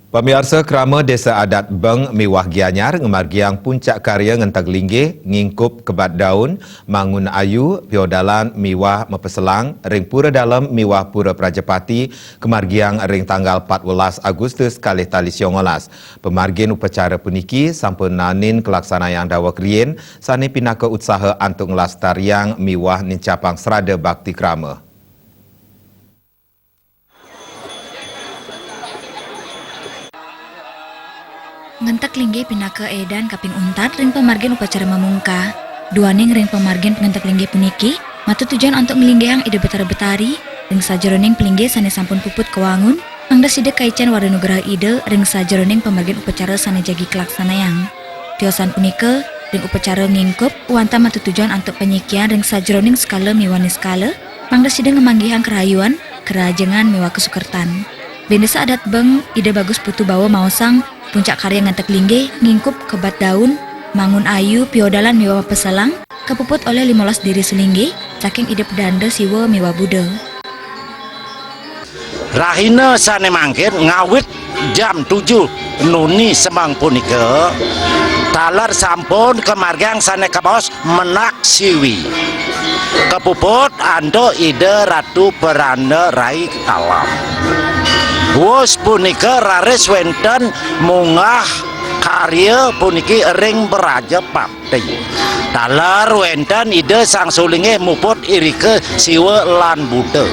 Pemirsa Kerama Desa Adat Beng Miwah Gianyar ngemargiang puncak karya ngentag linggih ngingkup kebat daun mangun ayu piodalan miwah mepeselang ring pura dalam miwah pura Prajapati kemargiang ring tanggal 14 Agustus kalih tali 19. Pemargin upacara puniki sampun nanin kelaksanaan dawa krien sani pinaka usaha antuk ngelastariang miwah nincapang serada bakti Kerama. Ngentak linggih pinaka edan kaping untat ring pemargin upacara mamungka. Duaning ring pemargin pengentak linggih puniki matu tujuan untuk ngelinggihang ide betara-betari ring sajeroning pelinggih sane sampun puput kewangun mangda side kaican waranugraha ide ring sajeroning pemargin upacara sane jagi kelaksanayang. Tiosan punika ring upacara ngingkup wanta matu tujuan untuk penyikian ring sajeroning skala miwani skala mangda side ngemanggihang kerayuan kerajengan miwa kesukertan. Desa Adat Beng ide bagus putu bawa maosang puncak karya ngantek linggih ngingkup kebat daun mangun ayu piodalan miwa pesalang kepuput oleh 15 diri selinggih saking ide pedanda siwa miwa buddha. Rahina sane mangkir ngawit jam 7 nuni semang punika talar sampun kemargang sane kabos menak siwi kepuput ando ide ratu peranda rai alam. Wos punika raris wenten mungah karya puniki ring beraja pati. Talar wenten ide sang sulinge muput irike siwa lan buddha.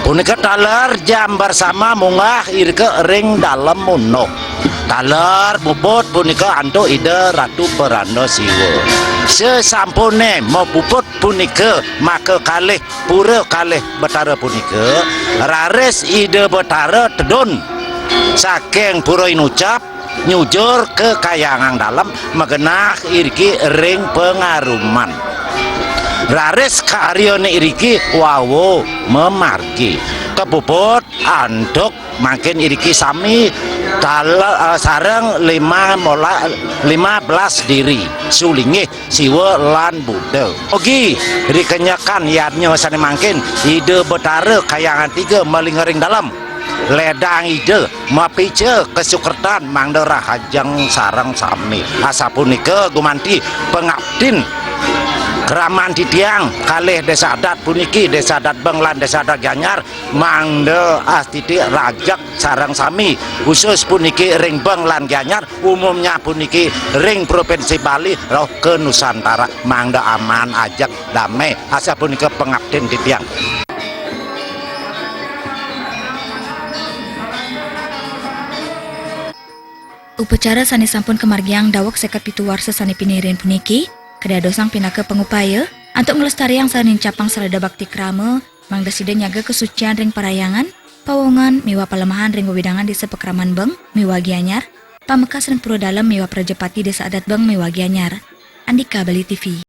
Punika talar jam bersama mungah irike ring dalam munok. Talar puput punika anto ide ratu peranda siwa. Sesampune mau puput punika maka kalih pura kalih betara punika raris ide betara tedun saking pura inucap nyujur ke kayangan dalam megenah iriki ring pengaruman. Raris karyone iriki wawo memargi kepuput andok makin iriki sami sareng 15 diri sulingih siwa lan buddha. Ogi dikenyakan yadnya sane mangkin ide betara kayangan 3 melingering dalam ledang ide mapice kesukertan mangda rahajang sarang sami asapunika gumanti pengabdin keraman titiang kalih desa adat puniki desa adat Beng lan desa adat Gianyar mangda astiti rajak sarang sami khusus puniki ring Beng lan Gianyar umumnya puniki ring provinsi Bali roh ke Nusantara mangda aman ajak damai asa punika pengabdin titiang. Upacara sane sampun kemargiang dawak seket pitu warsa sane pinirin puniki kedadosang pinaka pengupaya untuk ngelestariang sanin capang serada bakti Kerama mangda sida nyaga kesucian ring parayangan pawongan miwa palemahan ring wewidangan desa Pekraman Beng miwa Gianyar pamekas ring pura dalam miwa Prajapati desa Adat Beng miwa Gianyar. Andika Bali TV.